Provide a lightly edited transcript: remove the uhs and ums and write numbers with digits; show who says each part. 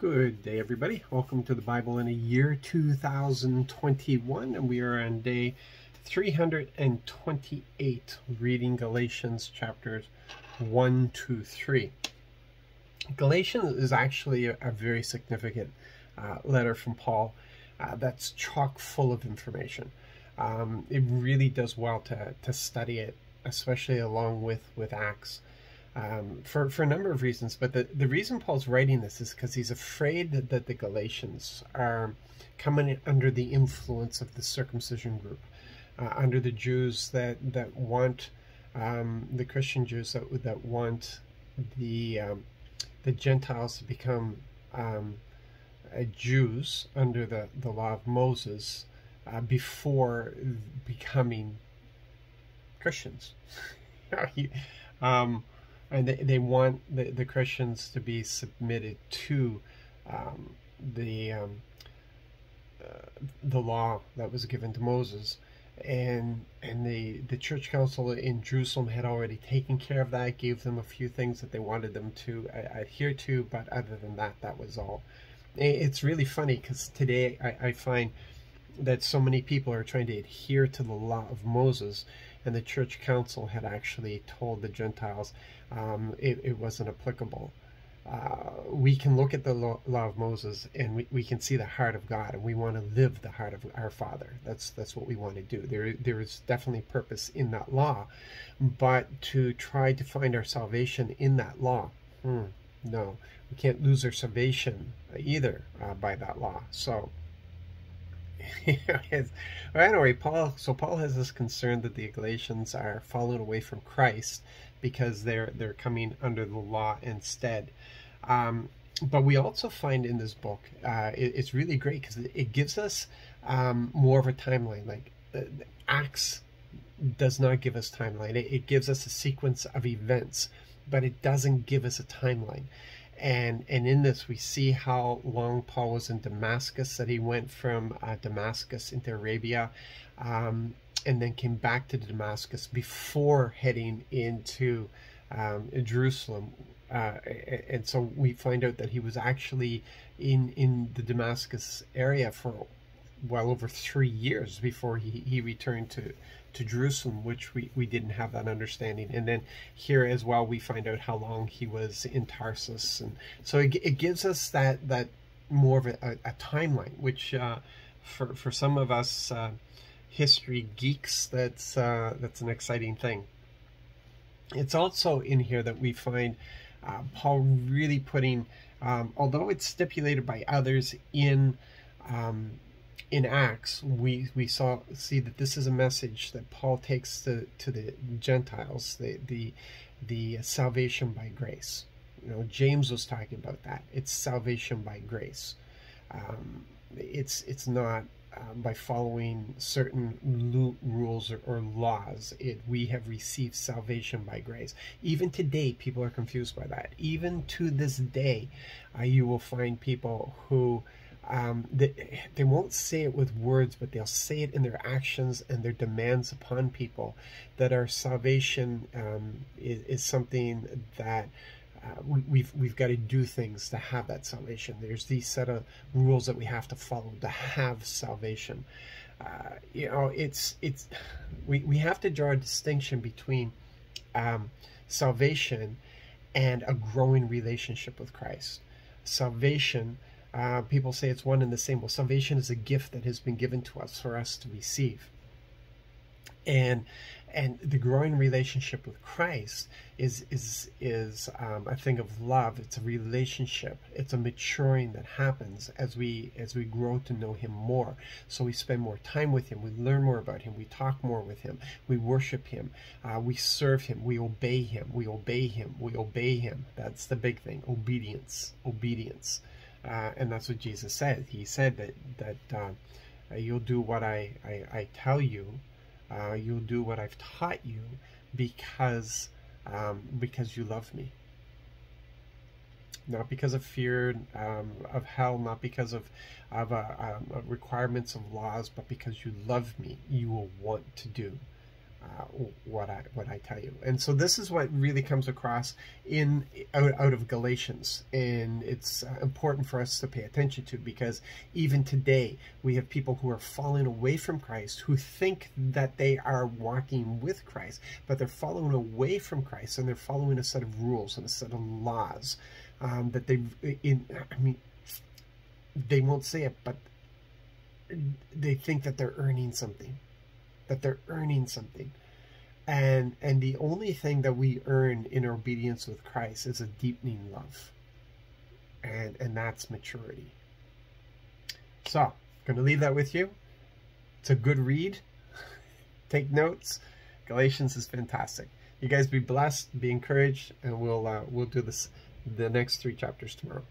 Speaker 1: Good day, everybody. Welcome to the Bible in a Year 2021, and we are on day 328, reading Galatians chapters 1 to 3. Galatians is actually a very significant letter from Paul that's chock full of information. It really does well to study it, especially along with Acts. For a number of reasons, but the reason Paul's writing this is because he's afraid that the Galatians are coming under the influence of the circumcision group, under the Jews that want the Christian Jews that want the Gentiles to become Jews under the law of Moses before becoming Christians. And they want the Christians to be submitted to the law that was given to Moses, and the church council in Jerusalem had already taken care of that, gave them a few things that they wanted them to adhere to, but other than that, that was all. It's really funny because today I find that so many people are trying to adhere to the law of Moses, and the church council had actually told the Gentiles it wasn't applicable. We can look at the law of Moses and we can see the heart of God, and we want to live the heart of our Father. That's what we want to do. There is definitely purpose in that law, but to try to find our salvation in that law, no, we can't lose our salvation either by that law. So anyway, Paul has this concern that the Galatians are falling away from Christ because they're coming under the law instead. But we also find in this book, it's really great because it gives us more of a timeline. Like Acts does not give us timeline. It gives us a sequence of events, but it doesn't give us a timeline. And in this, we see how long Paul was in Damascus, that he went from Damascus into Arabia, and then came back to Damascus before heading into Jerusalem. And so we find out that he was actually in the Damascus area for well over 3 years before he returned to Jerusalem, which we didn't have that understanding. And then here as well, we find out how long he was in Tarsus. And so it gives us that more of a timeline, which for some of us history geeks, that's an exciting thing. It's also in here that we find Paul really putting, although it's stipulated by others in Acts, we see that this is a message that Paul takes to the Gentiles, the salvation by grace. James was talking about that. It's salvation by grace. It's not by following certain rules or laws. We have received salvation by grace. Even today, people are confused by that. Even to this day, you will find people who they won't say it with words, but they'll say it in their actions and their demands upon people, that our salvation is something that we've got to do things to have that salvation. There's these set of rules that we have to follow to have salvation. We have to draw a distinction between salvation and a growing relationship with Christ. Salvation, people say it's one and the same. Well, salvation is a gift that has been given to us for us to receive. And the growing relationship with Christ is a thing of love. It's a relationship. It's a maturing that happens as we grow to know him more. So we spend more time with him. We learn more about him. We talk more with him. We worship him. We serve him. We obey him. We obey him. We obey him. That's the big thing. Obedience. Obedience. And that's what Jesus said. He said that you'll do what I tell you. You'll do what I've taught you because you love me. Not because of fear of hell, not because of requirements of laws, but because you love me. You will want to do what I tell you. And so this is what really comes across out of Galatians, and it's important for us to pay attention to, because even today we have people who are falling away from Christ, who think that they are walking with Christ, but they're falling away from Christ, and they're following a set of rules and a set of laws that they won't say it, but they think that they're earning something. And the only thing that we earn in obedience with Christ is a deepening love, and that's maturity. So I'm going to leave that with you. It's a good read. Take notes. Galatians is fantastic. You guys be blessed, be encouraged, and we'll do the next 3 chapters tomorrow.